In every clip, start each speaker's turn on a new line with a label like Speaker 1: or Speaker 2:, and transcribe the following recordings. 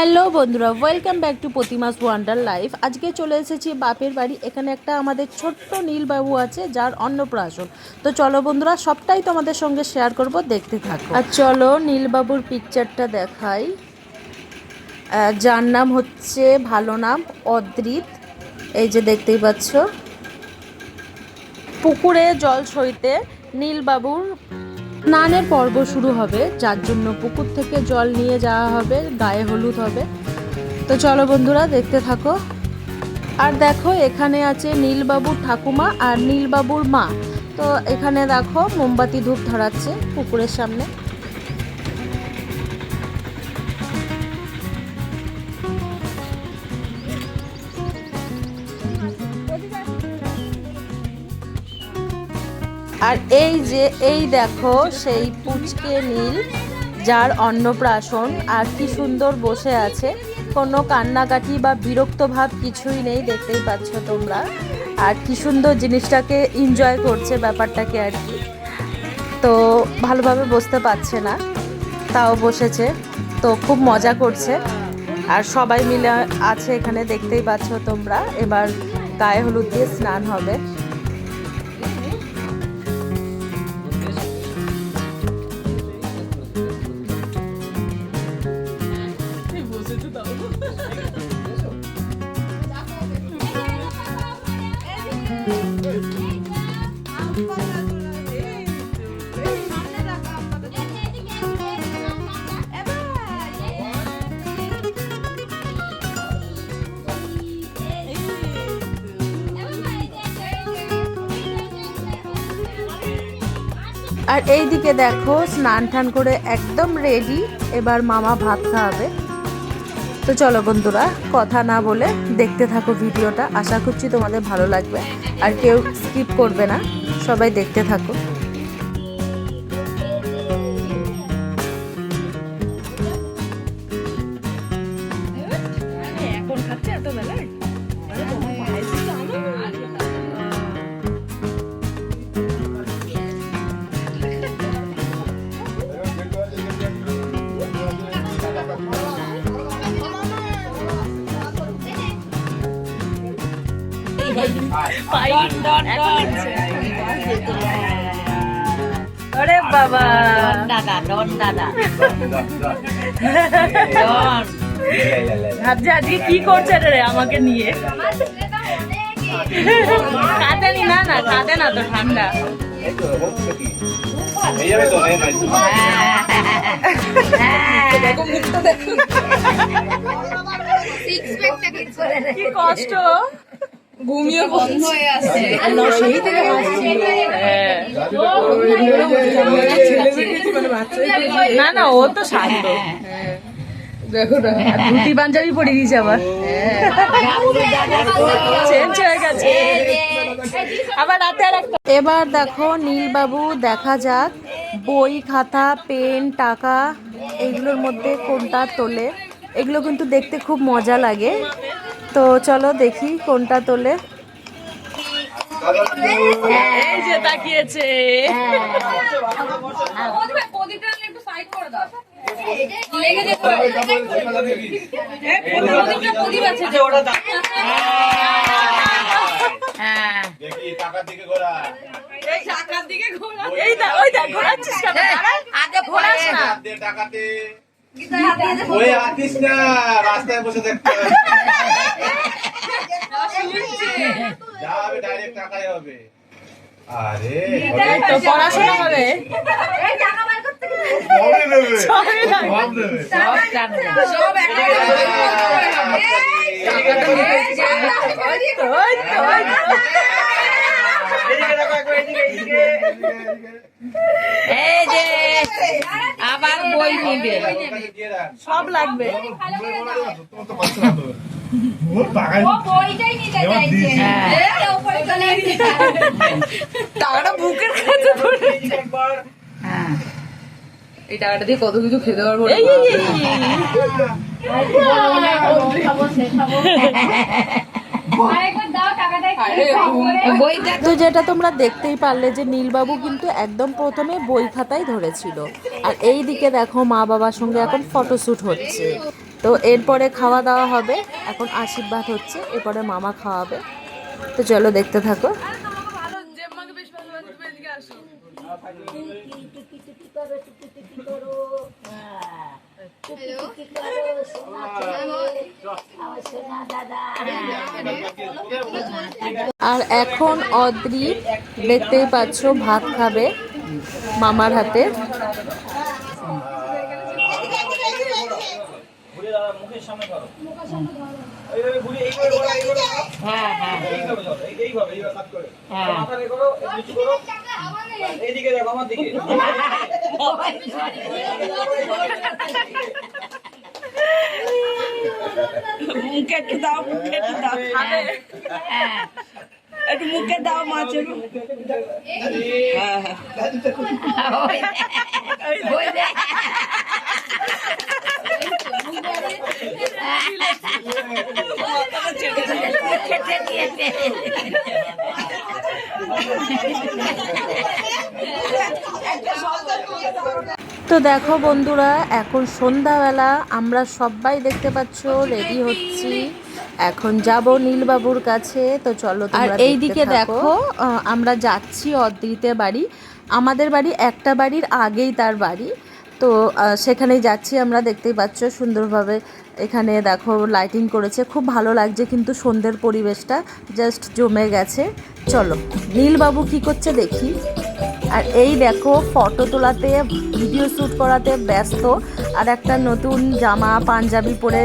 Speaker 1: Hello বন্ধুরা, welcome back to প্রতিমাস wonder life. আজকে চলে এসেছি বাপের বাড়ি। এখানে একটা আমাদের ছোট্ট নীলবাবু আছে যার অন্নপ্রাশন। তো চলো বন্ধুরা, সবটাই তোমাদের সঙ্গে শেয়ার করব, দেখতে থাকো। আর চলো নীলবাবুর পিকচারটা দেখাই। যার নাম হচ্ছে, ভালো নাম অদ্রিত। এই যে দেখতেই পাচ্ছ, পুকুরে জল সইতে নীলবাবুর স্নানের পর্ব শুরু হবে, যার জন্য পুকুর থেকে জল নিয়ে যাওয়া হবে, গায়ে হলুদ হবে। তো চলো বন্ধুরা, দেখতে থাকো। আর দেখো, এখানে আছে নীলবাবুর ঠাকুমা আর নীলবাবুর মা। তো এখানে দেখো মোমবাতি ধূপ ধরাচ্ছে পুকুরের সামনে। আর এই দেখো সেই পুচকে নীল, যার অন্নপ্রাশন। আর কি সুন্দর বসে আছে, কোনো কান্নাকাটি বা বিরক্ত ভাব কিছুই নেই, দেখতেই পাচ্ছ তোমরা। আর কি সুন্দর জিনিসটাকে এনজয় করছে, ব্যাপারটাকে আর কি। তো ভালোভাবে বসতে পারছে না, তাও বসেছে, তো খুব মজা করছে। আর সবাই মিলে আছে এখানে, দেখতেই পাচ্ছ তোমরা। এবার গায়ে হলুদ দিয়ে স্নান হবে। আর এই দিকে দেখো, স্নান টান করে একদম রেডি, এবার মামা ভাত খাওয়াবে। তো চলো বন্ধুরা, কথা না বলে দেখতে থাকো ভিডিওটা। আশা করছি তোমাদের ভালো লাগবে, আর কেউ স্কিপ করবে না, সবাই দেখতে থাকো। এখন খাচ্ছে এত বেলায়? আরে বাবা, ডন দাদা ভাবছে আজকে কি করছে রে আমাকে নিয়ে। কাঁদেনি? না না, কাঁদে না তো, ঠান্ডা। কি কষ্ট, ঘুমিয়ে বন্ধ হয়ে আসছে। সেই থেকে না না, ও তো শান্ত। দেখো না, ধুতি পাঞ্জাবি পরে দিয়েছে আবার, চেঞ্জ হয়ে গেছে আবার রাতে। আর এবার দেখো নীলবাবু, দেখা যাক বই, খাতা, পেন, টাকা এইগুলোর মধ্যে কোনটা তোলে। এগুলো কিন্তু দেখতে খুব মজা লাগে। তো চলো দেখি কোনটা তোলে। এই যে তাকিয়েছে।
Speaker 2: রাস্তায় বসে দেখতে যাবে, ডাইরেক্ট টাকাই হবে। আরে
Speaker 1: তো পড়াশোনা হবে, এই যে আবার বই নিবে, সব লাগবে। টাকাটা বুকের কাছে ধরে, এই টাকাটা দিয়ে কত কিছু খেতে পারবো। তো যেটা তোমরা দেখতেই পারলে যে নীলবাবু কিন্তু একদম প্রথমে বই খাতাই ধরেছিল। আর এই দিকে দেখো মা বাবার সঙ্গে এখন ফটোশ্যুট হচ্ছে। তো এরপরে খাওয়া দাওয়া হবে, এখন আশীর্বাদ হচ্ছে, এরপরে মামা খাওয়াবে। তো চলো দেখতে থাকো। আর এখন অদ্রি দেখতেই পাচ্ছ ভাত খাবে মামার হাতে।
Speaker 3: মুখে একটু দাও, মুখে একটু দাও, একটু মুখে দাও মাছের।
Speaker 1: তো দেখো বন্ধুরা, এখন সন্ধ্যাবেলা, আমরা সবাই দেখতে পাচ্ছ রেডি হচ্ছি, এখন যাব নীলবাবুর কাছে। তো চলো তোমরা। আর এইদিকে দেখো আমরা যাচ্ছি অদ্রিতের বাড়ি। আমাদের বাড়ি একটা বাড়ির আগেই তার বাড়ি, তো সেখানেই যাচ্ছি আমরা। দেখতেই পাচ্ছ সুন্দরভাবে এখানে দেখো লাইটিং করেছে, খুব ভালো লাগছে কিন্তু সন্ধ্যের পরিবেশটা জাস্ট জমে গেছে। চলো নীলবাবু কি করছে দেখি। আর এই দেখো ফটো তোলাতে, ভিডিও শ্যুট করাতে ব্যস্ত, আর একটা নতুন জামা পাঞ্জাবি পরে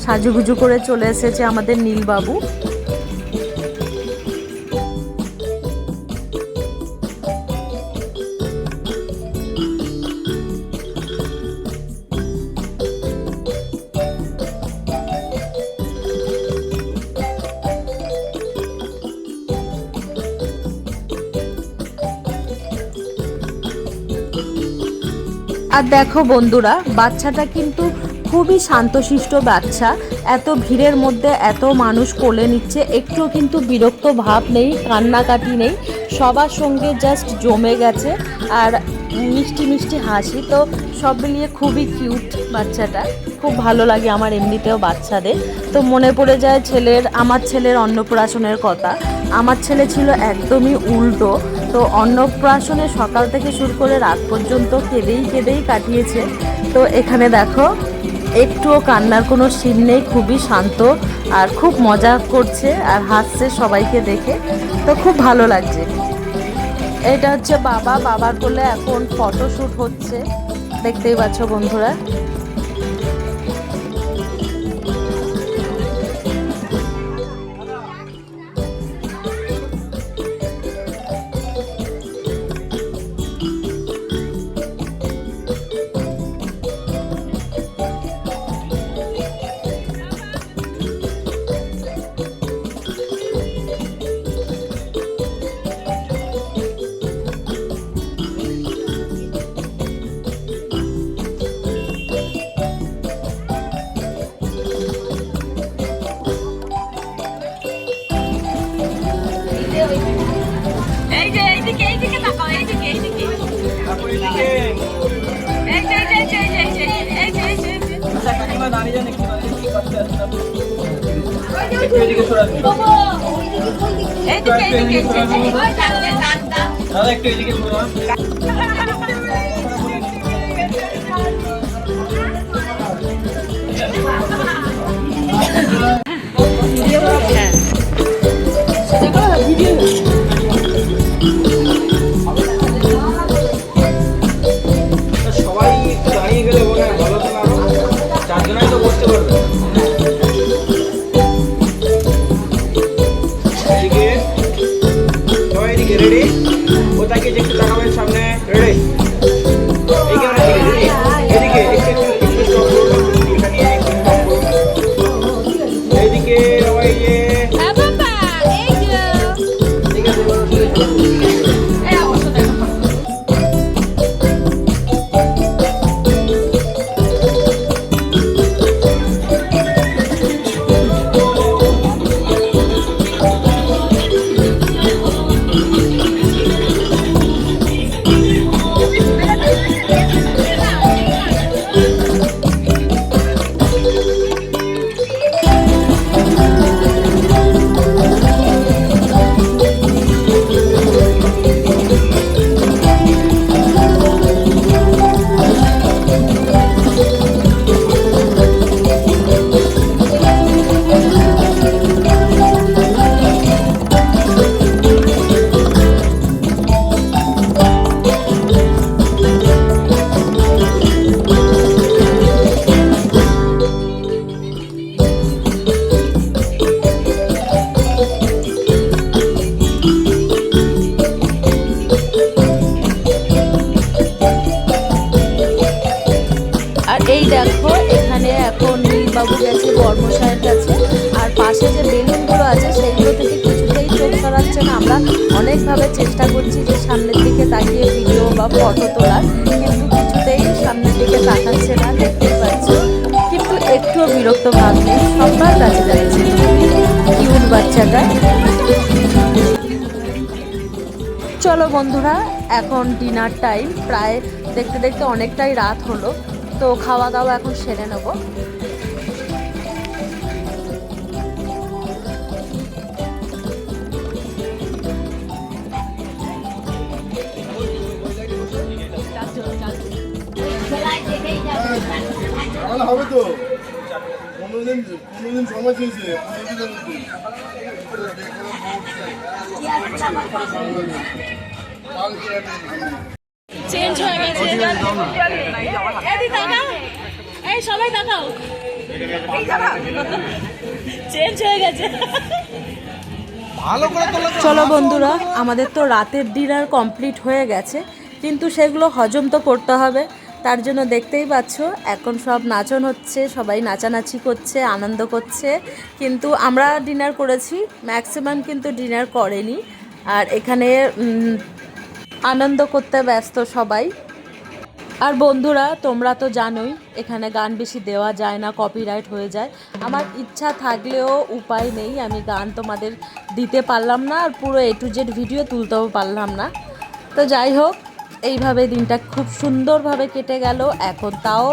Speaker 1: সাজুগুজু করে চলে এসেছে আমাদের নীলবাবু। আর দেখো বন্ধুরা, বাচ্চাটা কিন্তু খুবই শান্তশিষ্ট বাচ্চা। এত ভিড়ের মধ্যে এত মানুষ কোলে নিচ্ছে, একটুও কিন্তু বিরক্ত ভাব নেই, কান্নাকাটি নেই, সবার সঙ্গে জাস্ট জমে গেছে। আর মিষ্টি মিষ্টি হাসি, তো সব মিলিয়ে খুবই কিউট বাচ্চাটা। খুব ভালো লাগে আমার এমনিতেও বাচ্চাদের। তো মনে পড়ে যায় আমার ছেলের অন্নপ্রাশনের কথা। আমার ছেলে ছিল একদমই উল্টো। তো অন্নপ্রাশনে সকাল থেকে শুরু করে রাত পর্যন্ত কেঁদেই কাটিয়েছে। তো এখানে দেখো একটুও কান্নার কোনো সিন নেই, খুবই শান্ত আর খুব মজা করছে আর হাসছে সবাইকে দেখে। তো খুব ভালো লাগছে। এটা হচ্ছে বাবার কোলে এখন ফটোশ্যুট হচ্ছে, দেখতেই পাচ্ছ বন্ধুরা।
Speaker 3: এইদিকে তাকাও, এইদিকে
Speaker 4: রেডি, ওটাকে একটু তাকাবেন সামনে। রেডি।
Speaker 1: বাবু গেছে বর্মশাইয়ের কাছে। আর পাশে যে বেলুনগুলো আছে সেইগুলো থেকে কিছুতেই চোখ সরাচ্ছে না। আমরা অনেকভাবে চেষ্টা করছি যে সামনের দিকে তাকিয়ে ভিডিও বা ফটো তোলার, কিন্তু কিছুতেই সামনের দিকে তাকাচ্ছে না, দেখতেই পাচ্ছি। কিন্তু একটুও বিরক্ত ভাব নেই, সবার কাছে যাচ্ছে। খুবই কিউট বাচ্চাটা। চলো বন্ধুরা, এখন ডিনার টাইম, প্রায় দেখতে দেখতে অনেকটাই রাত হলো, তো খাওয়া দাওয়া এখন সেরে নেব।
Speaker 4: তাহলে হবে তো 15 দিন সময় চেয়েছে।
Speaker 3: চেঞ্জ হয়ে গেছে। এই সবাই দেখাও, চেঞ্জ হয়ে গেছে।
Speaker 2: ভালো করে তোলো।
Speaker 1: চলো বন্ধুরা, আমাদের তো রাতের ডিনার কমপ্লিট হয়ে গেছে, কিন্তু সেগুলো হজম তো করতে হবে। তার জন্য দেখতেই পাচ্ছ এখন সব নাচন হচ্ছে, সবাই নাচানাচি করছে, আনন্দ করছে। কিন্তু আমরা ডিনার করেছি, ম্যাক্সিমাম কিন্তু ডিনার করেনি। আর এখানে আনন্দ করতে ব্যস্ত সবাই। আর বন্ধুরা, তোমরা তো জানোই এখানে গান বেশি দেওয়া যায় না, কপিরাইট হয়ে যায়। আমার ইচ্ছা থাকলেও উপায় নেই, আমি গান তোমাদের দিতে পারলাম না, আর পুরো A to Z ভিডিও তুলতেও পারলাম না। তো যাই হোক, এইভাবে দিনটা খুব সুন্দরভাবে কেটে গেল। এখন তাও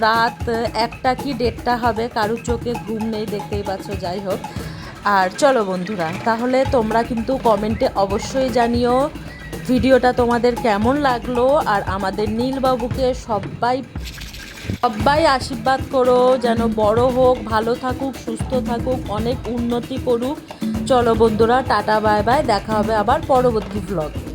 Speaker 1: রাত 1টা কি 1:30 হবে, কারুর চোখে ঘুম নেই, দেখতেই পাচ্ছ। যাই হোক, আর চলো বন্ধুরা, তাহলে তোমরা কিন্তু কমেন্টে অবশ্যই জানিও ভিডিওটা তোমাদের কেমন লাগলো। আর আমাদের নীলবাবুকে সবাই আশীর্বাদ করো যেন বড় হোক, ভালো থাকুক, সুস্থ থাকুক, অনেক উন্নতি করুক। চলো বন্ধুরা, টাটা বাই বাই, দেখা হবে আবার পরবর্তী ভ্লগে।